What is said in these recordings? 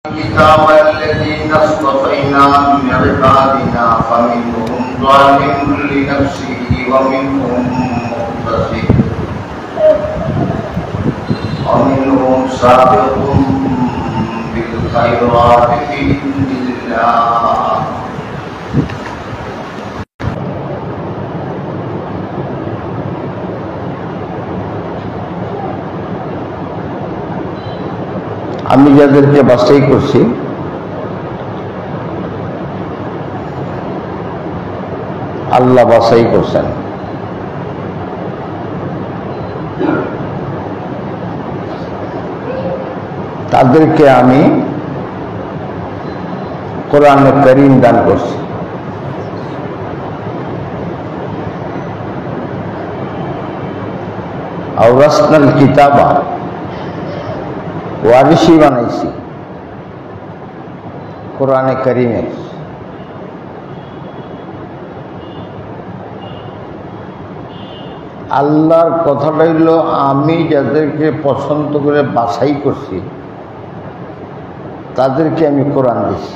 الكتاب الذين اصطفينا من عبادنا فمنهم ظالم لنفسه ومنهم مقتصد ومنهم سابق بالخيرات بإذن الله আমি যাদেরকে বাছাই করছি আল্লাহ বাছাই করছেন। তাদেরকে আমি কোরআনে কারীম দান করছি। আওরাসনাল কিতাবা, ওয়ারিসি বানাইছি কোরআনে কারীমের। আল্লাহর কথাটা হইল আমি যাদেরকে পছন্দ করে বাছাই করছি তাদেরকে আমি কোরআন দিছি।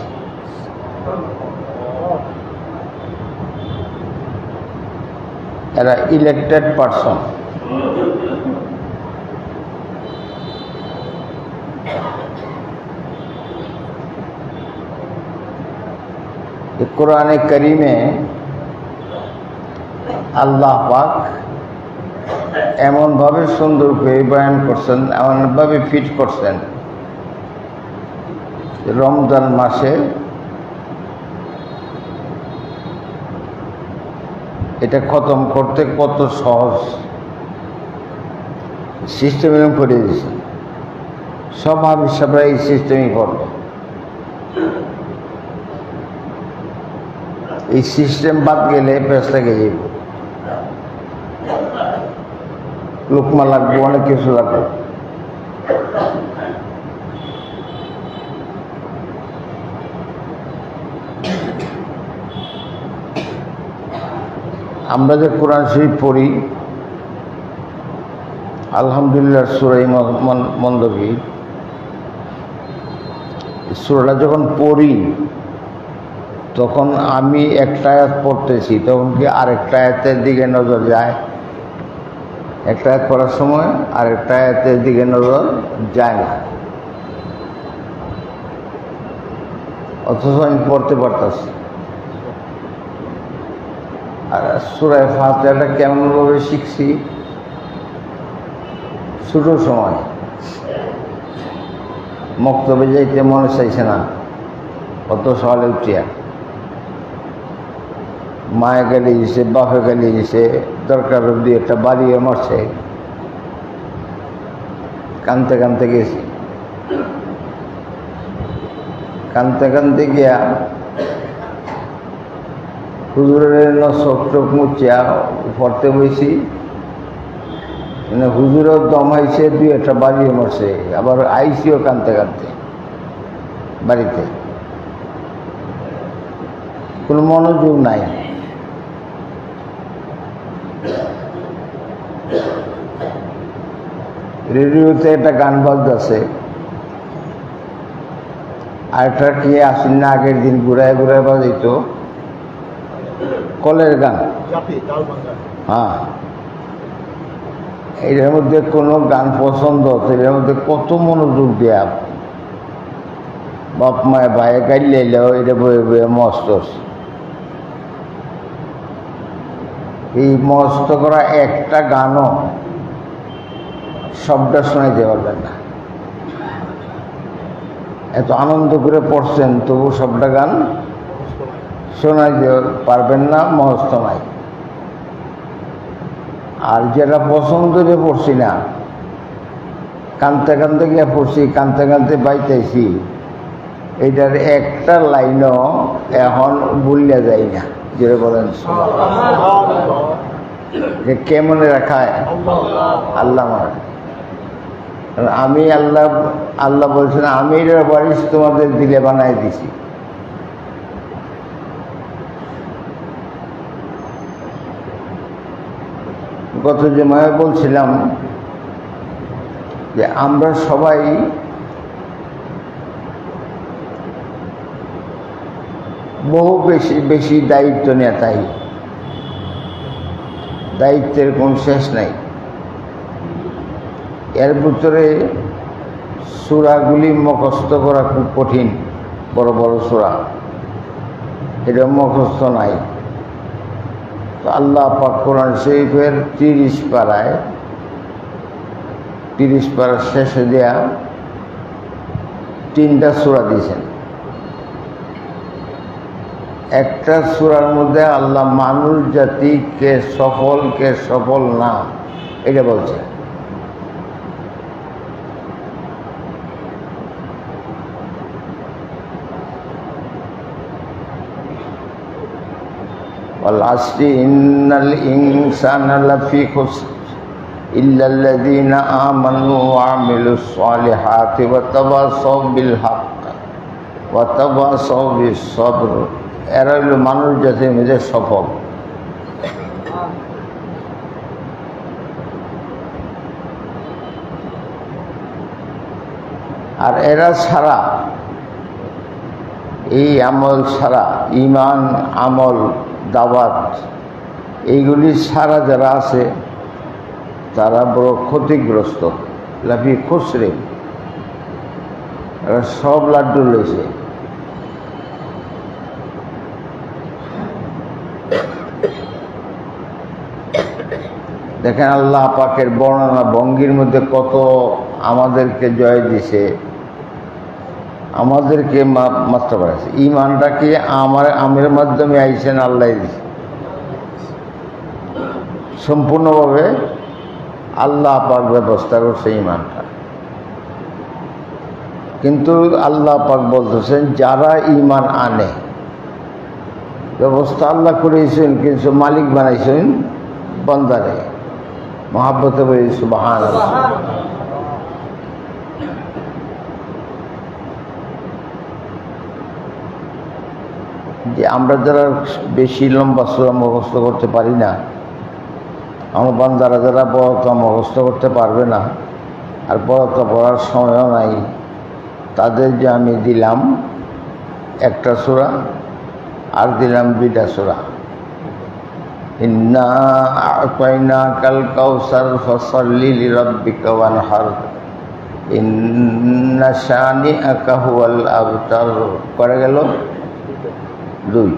এরা ইলেক্টেড পারসন। কোরআনে কারীমে আল্লাহ পাক এমনভাবে সুন্দর করে বয়ান করছেন, এমনভাবে ফিট করছেন, রমজান মাসে এটা খতম করতে কত সহজ সিস্টেমে করে দিয়েছে। সব হাফেজরা এই সিস্টেমই পড়বে। এই সিস্টেম বাদ গেলে পেঁচটা গিয়ে যাব, লোকমা লাগবে, অনেক কিছু লাগবে। আমরা যে কোরআন শরীফ পড়ি, আলহামদুলিল্লাহ সূরা মুন্দকির, সূরাটা যখন পড়ি তখন আমি একটা আয়াত পড়তেছি, তখন কি আরেকটা আয়াতের দিকে নজর যায়? একটা আয়াত পড়ার সময় আরেকটা আয়াতের দিকে নজর যায় না, অথচ আমি পড়তে পারতেছি। আর সূরা ফাতিহাটা কেমনভাবে শিখছি, ছোট সময় মক্তবে যাইতে মনে চাইছে না, অত সকালে উঠিয়া মায়ে গালি দিছে, বাপে গালি দিছে, দরকার দিয়ে একটা বাড়িয়ে মারছে, কানতে কানতে গেছি। কানতে কানতে গিয়া হুজুরের চোখ টোক মুচিয়া পড়তে বইছি, মানে হুজুরের দম আইছে, দুই একটা বাড়িয়ে মারছে, আবার আইসিও কানতে কানতে বাড়িতে, কোনো মনোযোগ নাই। রেডিওতে একটা গান বাজতেছে, আর একটা কি আসেন না, আগের দিন ঘুরায় ঘুরায় বাজাইতো কলের গান। হ্যাঁ, এটার মধ্যে কোনো গান পছন্দ হতো, এটার মধ্যে কত মনোযোগ দেয়া, বাপ মায় ভাইয়ে গাইলে এটা বয়ে বয়ে মস্ত। এই মস্ত করা একটা গানও শব্দ শোনাইতে পারবেন না, এত আনন্দ করে পড়ছেন তবু সবটা গান শোনাইতে পারবেন না, মহস্ত নাই। আর যেটা পছন্দ যে পড়ছি না, কানতে কানতে গিয়ে পড়ছি, কানতে কানতে বাইতেছি, এটার একটা লাইনও এখন ভুলিয়া যায় না। যেটা বলেন যে কেমনে রাখায় আল্লাহ আমার, আমি আল্লাহ বলছেন আমি এটার ওয়ারিস তোমাদের দিলে বানাই দিছি। গত জুমায় বলছিলাম যে আমরা সবাই বহু বেশি বেশি দায়িত্ব নেয়, তাই দায়িত্বের কোনো শেষ নাই। এর ভিতরে সূরাগুলি মুখস্থ করা খুব কঠিন, বড় বড় সূরা, এটা মুখস্থ নাই। তো আল্লাহ পাক কোরআন শরীফের 30 পারায় 30 পারা শেষে দেয়া 3টা সূরা দিয়েছেন। একটা সূরার মধ্যে আল্লাহ মানুষ জাতি কে সফল না এটা বলছে। والعصر إن الإنسان لفي خسر إلا الذين آمنوا وعملوا الصالحات وتواصوا بالحق وتواصوا بالصبر। এরা হলো মানুষ জাতির মধ্যে সফল। আর এরা ছাড়া, এই আমল ছাড়া, ঈমান, আমল, দাওয়াত, এইগুলি ছাড়া যারা আছে তারা বড় ক্ষতিগ্রস্ত। লাফি খুসরে, এরা সব লাড্ডু লইছে। দেখেন আল্লাহ পাকের বর্ণনা ভঙ্গির মধ্যে কত আমাদেরকে জয় দিছে, আমাদেরকে মাত্রা বাড়াইছে। ঈমানটাকে আমের মাধ্যমে আইছেন আল্লাহ দিছে সম্পূর্ণভাবে। আল্লাহ পাক ব্যবস্থা করছে ঈমানটা। কিন্তু আল্লাহ পাক বলতেছেন যারা ঈমান আনে, ব্যবস্থা আল্লাহ করেছেন, কিন্তু মালিক বানাইছেন বান্দারে। মহাব্বতে বলি সুবহানাল্লাহ। যে আমরা যারা বেশি লম্বা সূরা মুখস্থ করতে পারি না, আমার বান্দারা যারা বড়তা মুখস্থ করতে পারবে না, আর বড়তা পড়ার সময়ও নাই, তাদের যে আমি দিলাম একটা সূরা আর দিলাম 2টা সূরা। ইন্না আ'তাইনাকাল কাউসার ফাসাল্লি লিরাব্বিকা ওয়ানহার ইন্না শানিআকা হুয়াল আবতার। করে গেল 2।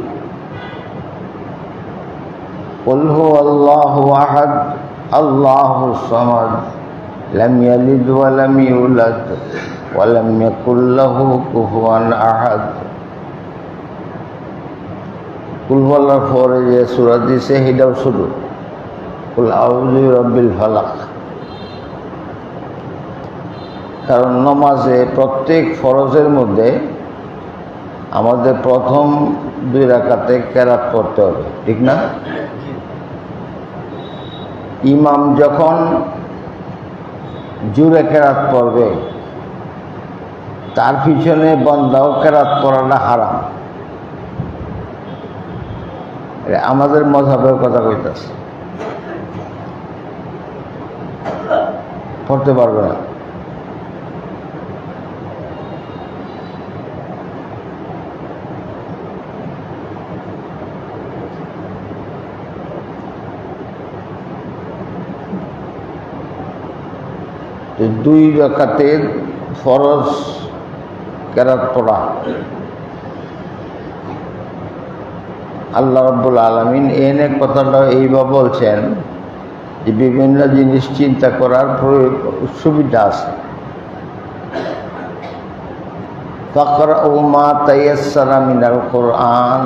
কুল হুয়াল্লাহু আহাদ আল্লাহুস সামাদ লাম ইয়ালিদ ওয়া লাম ইউলাদ ওয়া লাম ইয়াকুল লাহু কুফুয়ান আহাদ। কুল হুয়াল্লাহর পরে যে সূরা দিয়েছে সেটাও শুধু কুল আউযু বিরাব্বিল ফালাক। কারণ নামাজে প্রত্যেক ফরজের মধ্যে আমাদের প্রথম 2 রাকাতে কেরাত করতে হবে, ঠিক না? ইমাম যখন জোরে কেরাত পড়বে, তার পিছনে বান্দাও কেরাত পড়াটা হারাম। আমাদের মাযহাবের কথা কইতাছে, পড়তে পারবে না। তো 2 রাকাতের ফরজ কেরাত পড়া আল্লাহ রাব্বুল আলামিন এনে কথাটা এইভাবে বলছেন যে বিভিন্ন জিনিস চিন্তা করার সুবিধা আছে। ফাকরাউ মা তায়াসসারা মিনাল কুরআন,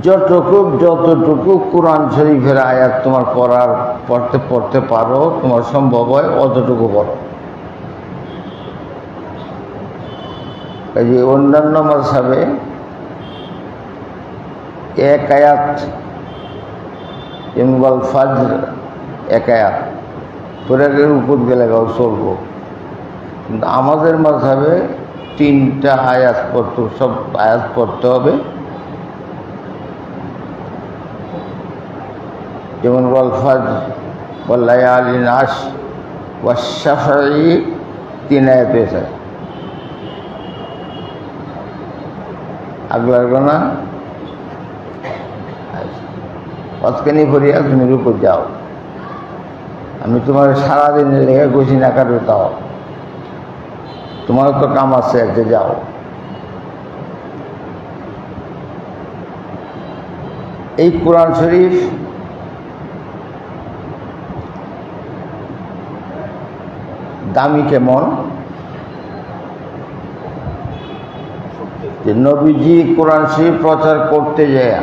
যতটুকু কোরআন শরীফের আয়াত তোমার পড়তে পারো, তোমার সম্ভব হয় অতটুকু পড়ো। কাজে অন্যান্য মাযহাবে 1 আয়াত, ইমবাল ফাজর 1 আয়াত পরে উপর গেলে চলবো, কিন্তু আমাদের মাযহাবে 3টা আয়াত সব আয়াত পড়তে হবে। যেমন ওয়াল ফাজর ওয়াল লায়ালিন আশর ওয়াশ শাফঈ 3 আয়াত হয়েছে। আগলা লাগলো না? অতখানি ভরিয়া তুমি রুকু যাও, আমি তোমার সারাদিনের লেগে গুছি না কাটবে, তাও তোমারও তো কাম আছে, একটা যাও। এই কোরআন শরীফ দামি কেমন যে নবীজি কোরআন শরীফ প্রচার করতে যায়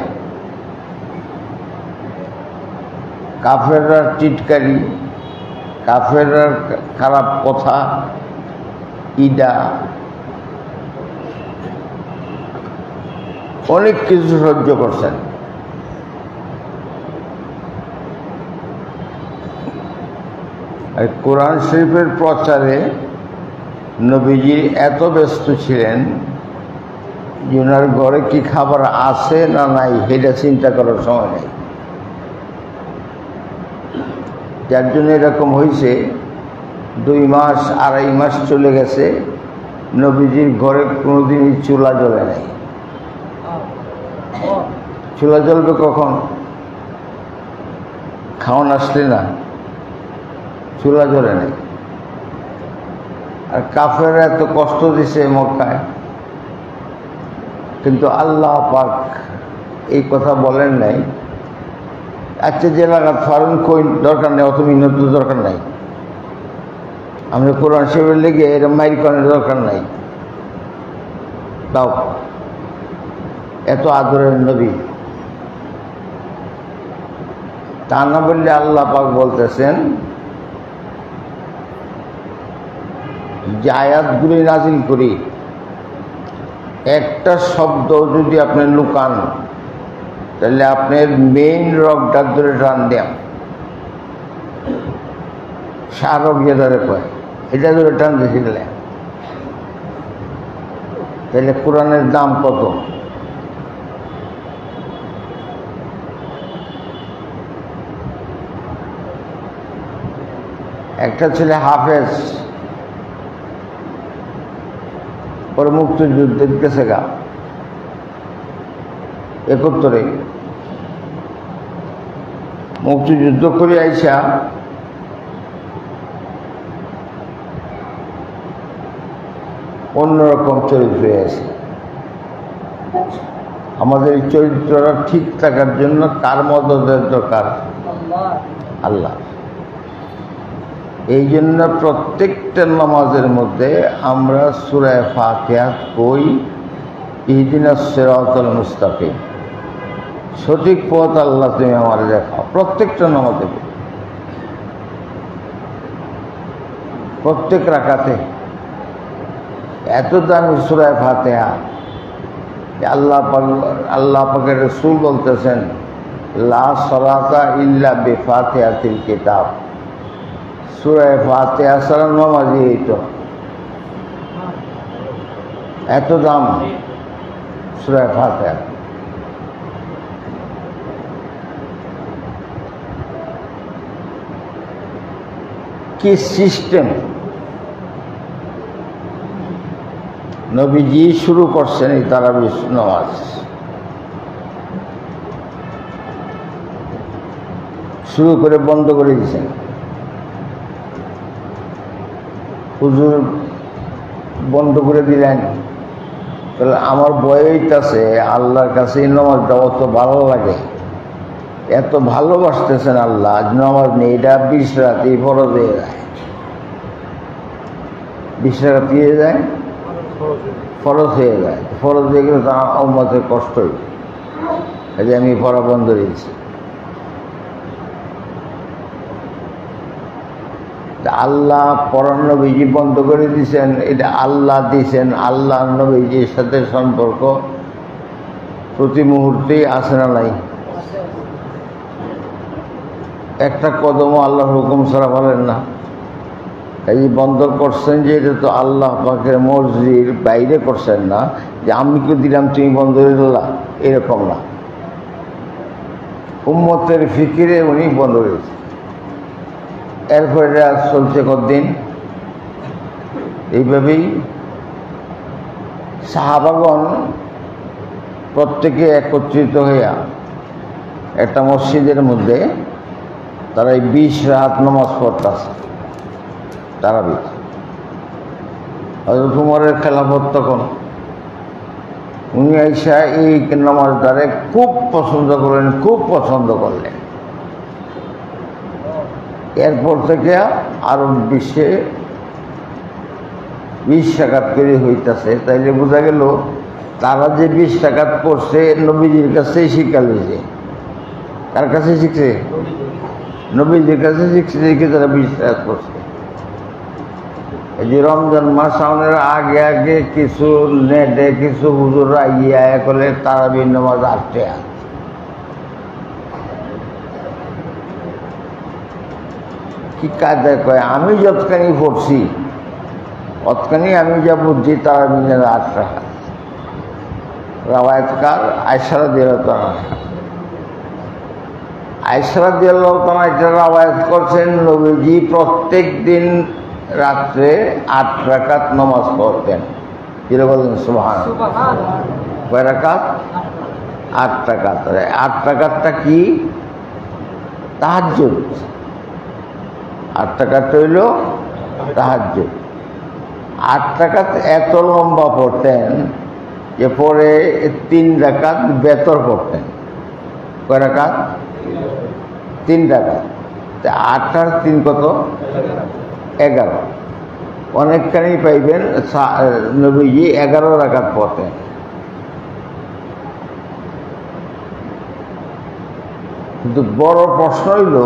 কাফেররা টিটকারি, কাফেররা খারাপ কথা, ইডা, অনেক কিছু সহ্য করছেন। আর কোরআন শরীফের প্রচারে নবীজি এত ব্যস্ত ছিলেন যে ওনার ঘরে কি খাবার আছে না নাই সেটা চিন্তা করার সময় নেই। যার জন্য এরকম হয়েছে, 2 মাস 2.5 মাস চলে গেছে, নবীজির ঘরে কোনোদিনই চুলা জ্বলে নাই। চুলা জ্বলবে কখন? খাওয়ান আসলে না, চুলা জ্বলে নাই। আর কাফেররা এত কষ্ট দিছে মক্কায়, কিন্তু আল্লাহ পাক এই কথা বলেন নাই। আচ্ছা, যে লাগাত ফারুন কই দরকার নেই, অত মিহনত দরকার নাই, আমরা কোরআন শরীফের লেগে এরকম মাইর করার দরকার নাই। তাও এত আদরের নবী, তা না বললে আল্লাহ পাক বলতেছেন যে আয়াতগুলি নাজিল করি, একটা শব্দ যদি আপনি লুকান তাহলে আপনার মেইন রগটা ধরে টান দেন, সারক যে ধরে কয় এটা ধরে টান দিয়েছিলেন, তাহলে কোরআনের দাম কত? একটা ছেলে হাফেজ, পরে মুক্তিযুদ্ধে গেছে গা 71-এ মুক্তিযুদ্ধ করে আইসা অন্যরকম চরিত্র হয়ে আছে। আমাদের এই চরিত্রটা ঠিক থাকার জন্য কার মদদের দরকার? আল্লাহ। এই জন্য প্রত্যেকটা নামাজের মধ্যে আমরা সূরা ফাতিহা কই, ইহদিনাস সিরাতাল মুস্তাকিম, সঠিক পথ আল্লাহ তুমি আমার দেখাও। প্রত্যেকটা নামাজে, প্রত্যেক রাকাতে এত দামি সূরা ফাতিহা। আল্লাহ পাকের রাসূল বলতেছেন, লা সালাতা ইল্লা বিফাতিহাতিল কিতাব, সূরা ফাতিহা ছাড়া নামাজই হইতো। এত দাম সূরা ফাতিহা। কি সিস্টেম নবীজি শুরু করছেন এই তারাবির নামাজ। শুরু করে বন্ধ করে দিয়েছেন। হুজুর বন্ধ করে দিলেন, তাহলে আমার ভয় হইতাছে আল্লাহর কাছে এই নামাজটা অত ভালো লাগে, এত ভালোবাসতেছেন আল্লাহ, আজ নামাজ নেই, এটা 20 রাতেই ফরজ হয়ে যায়। 20 রাত হয়ে যায়, ফরজ হয়ে যায়। ফরজ হয়ে গেলে তা উম্মতের কষ্ট হইবে, এই যে আমি পড়া বন্ধ দিয়েছি। আল্লাহ পড়ার নবীজি বন্ধ করে দিয়েছেন, এটা আল্লাহ দিয়েছেন। আল্লাহ নবীজির সাথে সম্পর্ক প্রতি মুহূর্তেই আছে না নাই? একটা কদমও আল্লাহর হুকুম ছাড়া বলেন না। এই বন্ধ করছেন যে এটা তো আল্লাহ পাকের মর্জির বাইরে করছেন না, যে আমি কি দিলাম তুমি বন্ধ করে দিলা, এরকম না। উম্মতের ফিকিরে উনি বন্ধ করেছেন। এরপরে চলছে কতদিন এইভাবেই। সাহাবাগণ প্রত্যেকে একত্রিত হইয়া একটা মসজিদের মধ্যে তারা এই 20 রাকাত নামাজ পড়তেছে তারাবি। হযরত উমরের খেলাফত তখন, উনি আইসা এই নামাজটারে খুব পছন্দ করলেন। এরপর থেকে আরো 20 রাকাত করে হইতাছে। তাইলে বোঝা গেল তারা যে 20 রাকাত পড়ছে নবীজির কাছেই শিক্ষা লইছে। কার কাছে শিখছে? নবীজির কাছে শিখছে, দেখে তারা 20 রাকাত পড়ছে। এই যে রমজান মাস সামনের আগে আগে কিছু নেটে কিছু হুজুররা ইয়া করলে তারাবির নামাজ 8 টাকা। কি কায়দায় কয়, আমি যতখানি পড়ছি অতখানি আমি যা বুঝছি তারাবির 8 টাকা। রাওয়ায়াতকার আয়েশা রাদিয়াল্লাহু তাআলা, আয়েশা রাদিয়াল্লাহু তাআলা এটা রাওয়ায়াত করছেন নবীজি প্রত্যেক দিন রাত্রে 8 রাকাত নামাজ পড়তেন। কি বলেন সুবহানাল্লাহ? কয় রাকাত? 8 রাকাত। 8 রাকাতটা কি? তাহাজ্জুদ। 8 রাকাত হইল তাহাজ্জুদ। 8 রাকাত এত লম্বা পড়তেন যে পরে 3 রাকাত বেতর পড়তেন। কয় রাকাত? 3 রাকাত। 8 আর 3 কত? 11। অনেকখানি পাইবেন নবীজি 11 রাকাত পড়তেন। কিন্তু বড় প্রশ্ন হইল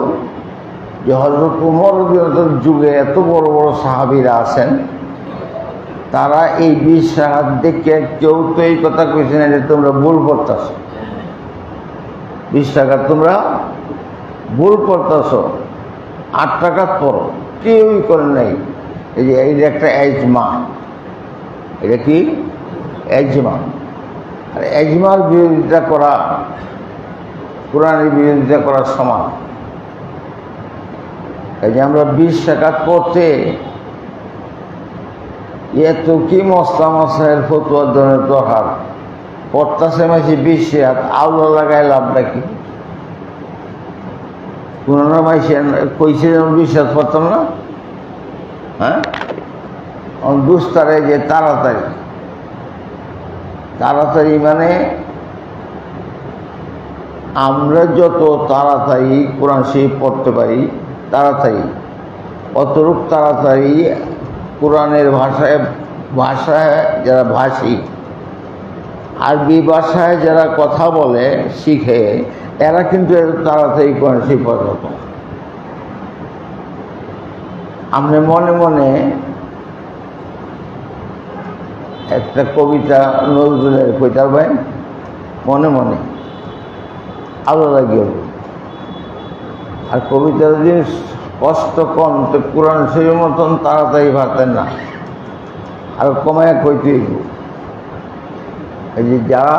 যে হযরত উমর রাদিয়াল্লাহু যুগে এত বড় বড় সাহাবীরা আছেন, তারা এই 20 রাকাত দেখে কেউ তো এই কথা কইছেন যে তোমরা ভুল করতেছ, 20 রাকাত তোমরা ভুল করতেছ, 8 রাকাত পড়ো। কেউই করেন নাই। এই যে এই একটা এজমা, এটা কি এজমা? আর এজমার বিরোধিতা করা কোরআনের বিরোধিতা করার সমান। এই যে আমরা 20 রাকাত পড়তে এত কি মশলা মশাইয়ের ফতুয়ার ধরনের দরকার, পড়তাছে মাসে 20 রাকাত, আউলা লাগায় লাভটা কি? পুরোনো মাইসে কইছে যেন 20 রাকাত পড়তাম না। হ্যাঁ, দুস্তারে যে তাড়াতাড়ি মানে আমরা যত তাড়াতাড়ি কোরআন শরীফ পড়তে পারি তাড়াতাড়ি, অতটুক তাড়াতাড়ি কোরআনের ভাষায় যারা ভাষী, আরবি ভাষায় যারা কথা বলে শিখে, এরা কিন্তু এত তাড়াতাড়ি কোরআন শরীফ পড়ত। আমরা মনে মনে একটা কবিতা নজরুলের কইতার ভাই, মনে মনে আলো লাগিয়ে, আর কবিতা যদি কষ্ট কম তো কোরআন শরীফের মতন তাড়াতাড়ি পারতেন না, আর কমায় কইতে। এই যে যারা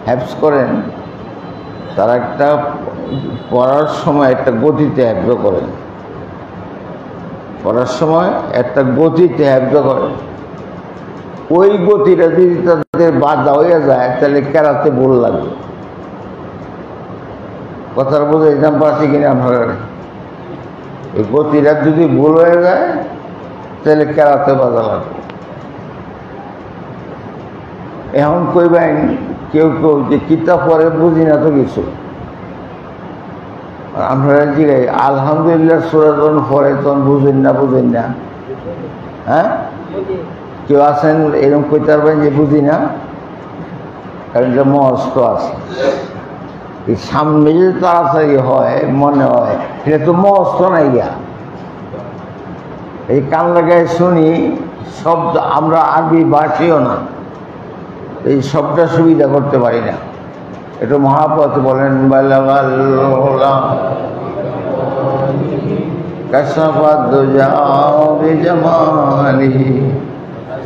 হ্যাপস করেন তারা একটা পড়ার সময় একটা গতিতে হ্যাপস করেন, পড়ার সময় একটা গতিতে হ্যাপস করেন। ওই গতিটা যদি তাদের বাধা হয়ে যায় তাহলে কেরাতে ভুল লাগবে। কথাটা বুঝাইতাম পারছি কিনা আপনারা? এই গতিটা যদি ভুল হয়ে যায় তাহলে কেরাতে বাধা লাগবে। এখন কইবেন কেউ কেউ যে কিতাব পরে বুঝি না তো কিছু, আপনারা জিগাই আলহামদুলিল্লাহ সূরা যখন পড়ে তখন বুঝেন না? হ্যাঁ, কেউ আছেন এরকম কইতে পারবেন যে বুঝি না? কারণ এটা মহস্ত আছে। এই সামনে যদি তাড়াতাড়ি হয় মনে হয় এটা তো মহস্ত নাই গিয়া। এই কান লাগায় শুনি শব্দ, আমরা আরবি ভাষীও না, এই শব্দটা সুবিধা করতে পারি না। এটা মহাপথ বলেন কাশাফাত দুজা বিজামালিহি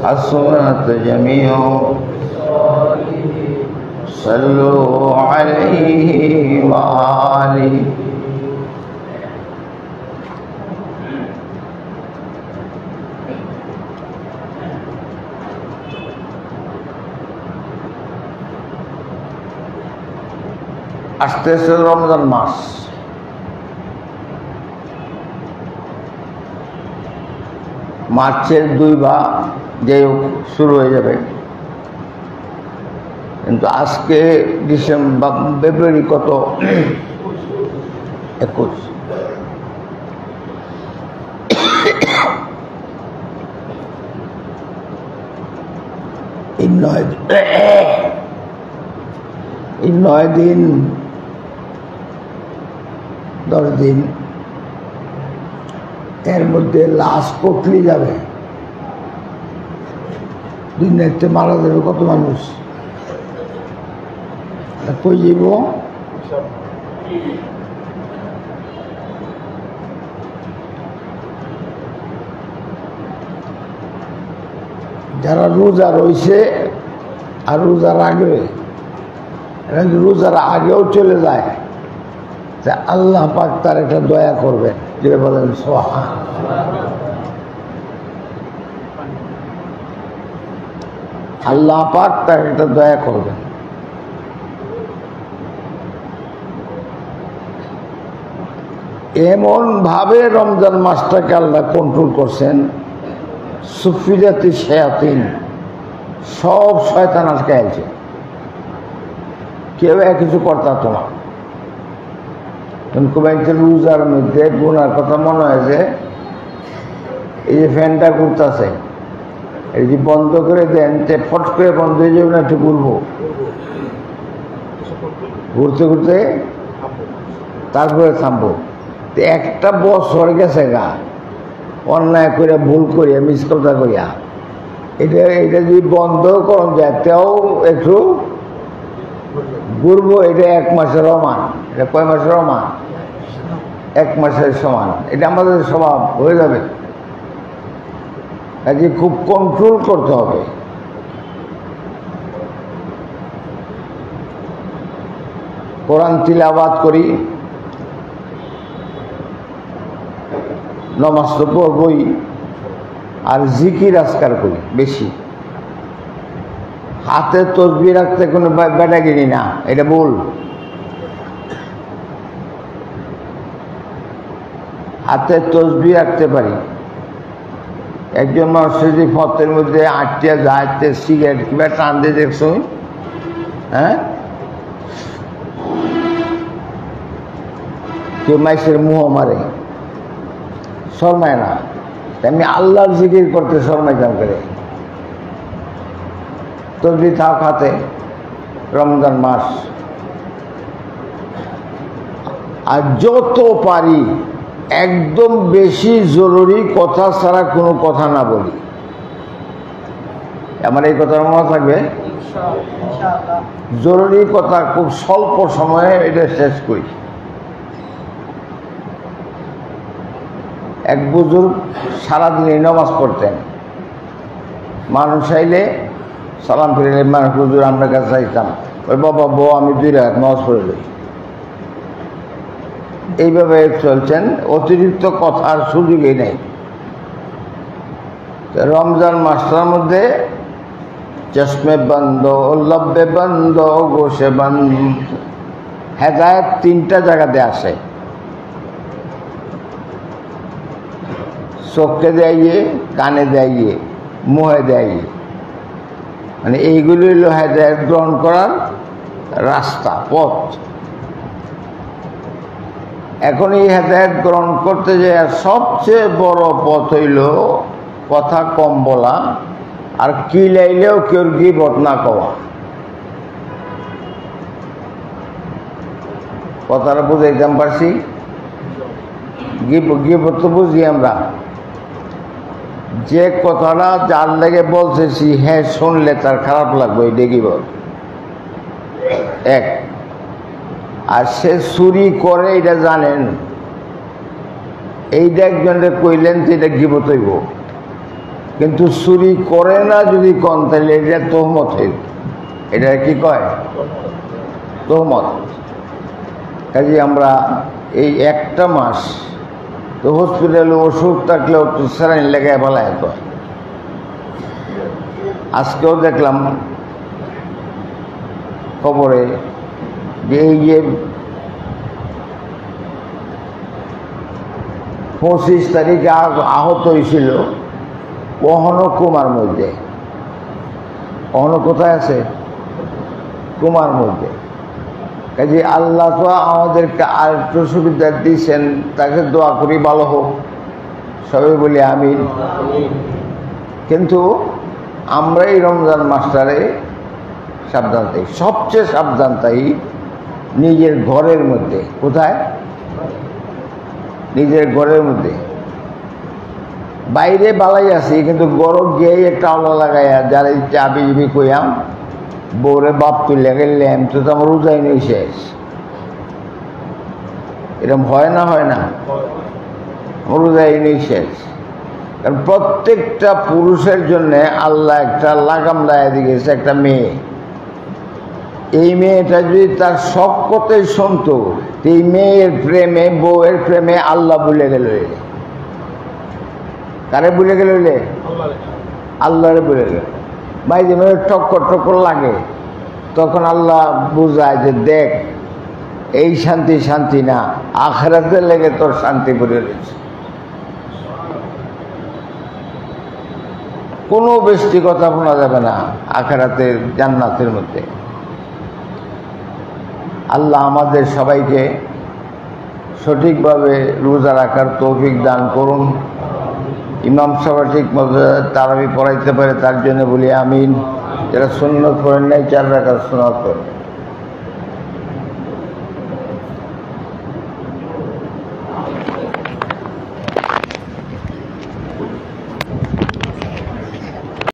হাসনাত জামিউ সাল্লু আলাইহি ওয়া আলিহি। আসতেছে রমজান মাস। মার্চের 2 বা যাই হোক শুরু হয়ে যাবে, কিন্তু আজকে ডিসেম্বর ফেব্রুয়ারি কত 21। এই 9 দিন 10 দিন এর মধ্যে লাশ পটলি যাবে, দুনিয়াতে মারা যাবে কত মানুষ, কই যাব? যারা রোজা রয়েছে আর রোজার আগে, রোজার আগেও চলে যায়, যে আল্লাহ পাক তার একটা দয়া করবেন, যে বলেন সুবহান। আল্লাহ পাক তার একটা দয়া করবেন। এমন ভাবে রমজান মাসটাকে আল্লাহ কন্ট্রোল করছেন, সুফিজাতি শায়াতিন, সব শয়তান আজকে আছে, কেউ কিছু করতো না। রোজার মধ্যে গুনার কথা মনে হয় যে এই যে ফ্যানটা ঘুরতেছে, এই যে বন্ধ করে দেন, ফট করে বন্ধ হয়ে যাবে না, একটু ঘুরবো, ঘুরতে ঘুরতে তারপরে থামবো। একটা বছর গেছে গা অন্যায় করে, ভুল করিয়া, মিস কথা করিয়া, এটা যদি বন্ধ করুন যায়, তেও একটু ঘুরবো। এটা 1 মাসের রমান, এটা কয় মাসের রমান? 1 মাসের সমান। এটা আমাদের স্বভাব হয়ে যাবে, কাজে খুব কন্ট্রোল করতে হবে। কোরআন তিলাওয়াত করি, নামাজ তো পড়বই, আর জিকির আজকার করি বেশি। হাতে তসবিহ রাখতে কোনো বেটাগিরি না, এটা ভুল। হাতে তসবিহ রাখতে পারি। একজন মানুষ যদি পথের মধ্যে আটটিয়া যাইতে সিগারেট কিংবা টান দিয়ে দেখছো, হ্যাঁ, কেউ মাইসের মুহ মারে, শর্মায় না। তেমনি আল্লাহর জিকির করতে শর্মাইতাম করে। তসবিহ থাক হাতে, রমজান মাস। আর যত পারি একদম বেশি জরুরি কথা ছাড়া কোনো কথা না বলি। আমার এই কথা মনে থাকবে, জরুরি কথা খুব স্বল্প সময়ে এটা শেষ করি। এক বুজুর্গ সারাদিনে নামাজ পড়তেন, মানুষ আইলে সালাম ফিরে, মানুষ হুজুর আপনার কাছে চাইতাম, ওই বাবা বউ আমি 2 রাকাত নামাজ পড়ে লই। এইভাবে চলছেন, অতিরিক্ত কথার সুযোগই নেই। রমজান মাসটার মধ্যে চশমে বন্ধ, লব্বে বন্ধ, গোশে বন্ধ, হেদায়েত 3টা জায়গাতে আসে। চোখে দেয়, কানে দেয়, মুহে দেয়, মানে এইগুলি হলো হেদায়েত গ্রহণ করার রাস্তা, পথ। এখন এই হেদায়েত গ্রহণ করতে যায় সবচেয়ে বড় পথ হইল কথা কম বলা, আর কি লাইলেও কেউ গীবত না কওয়া। কথাটা বুঝাইতাম পারছি? গীবত তো বুঝি আমরা, যে কথাটা যার লেগে বলতেছি হ্যাঁ শুনলে তার খারাপ লাগবে, এটা গীবত এক। আর সে চুরি করে এটা জানেন, এইটা একজনকে কইলেন তো এটা গীবত হইব, কিন্তু চুরি করে না যদি কন তাহলে এটা তহমত হইব। এটা কি কয়? তহমত। কাজে আমরা এই একটা মাস তো হসপিটালে ওষুধ থাকলেও তো স্যালাইন লেগায় বলায় তো। আজকেও দেখলাম খবরে যে এই যে 25 তারিখে আহত হয়েছিল, ওহনো কোমার মধ্যে, ওহনো কোথায় আছে? কোমার মধ্যে। কাজে আল্লাহ তো আমাদেরকে আর একটু সুবিধা দিয়েছেন, তাকে দোয়া করি ভালো হোক, সবাই বলি আমিন। কিন্তু আমরা এই রমজান মাসটারে সাবধান থাকি, সবচেয়ে সাবধান থাকি নিজের ঘরের মধ্যে। কোথায়? নিজের ঘরের মধ্যে। বাইরে বালাই আছি, কিন্তু গরম গিয়েই একটা আওলা লাগাইয়া যারা চাবি জিবি কইয়াম বউরে বাপ তুলে গেলাম, তো আমার রোজাই নেই শেষ। এরকম হয় না? হয় না? রোজাই নেই শেষ। কারণ প্রত্যেকটা পুরুষের জন্য আল্লাহ একটা লাগাম লাগাই দিয়েছে, একটা মেয়ে। এই মেয়েটা যদি তার সব কথাই শুনতো, এই মেয়ের প্রেমে, বউয়ের প্রেমে আল্লাহ ভুলে গেল। কারে ভুলে গেল? আল্লাহরে ভুলে গেল। ভাই যে টক্কর টক্কর লাগে, তখন আল্লাহ বুঝায় যে দেখ, এই শান্তি শান্তি না, আখিরাতে লেগে তোর শান্তি ভরে রয়েছে। কোনো বেশি কথা শোনা যাবে না আখিরাতের জান্নাতের মধ্যে। আল্লাহ আমাদের সবাইকে সঠিকভাবে রোজা রাখার তৌফিক দান করুন। ইমাম সাহেব ঠিক মতো তারাবি পড়াইতে পারে, তার জন্য বলি আমিন। যারা সুন্নত করেন নাই, 4 রাকাত সুন্নাত করেন।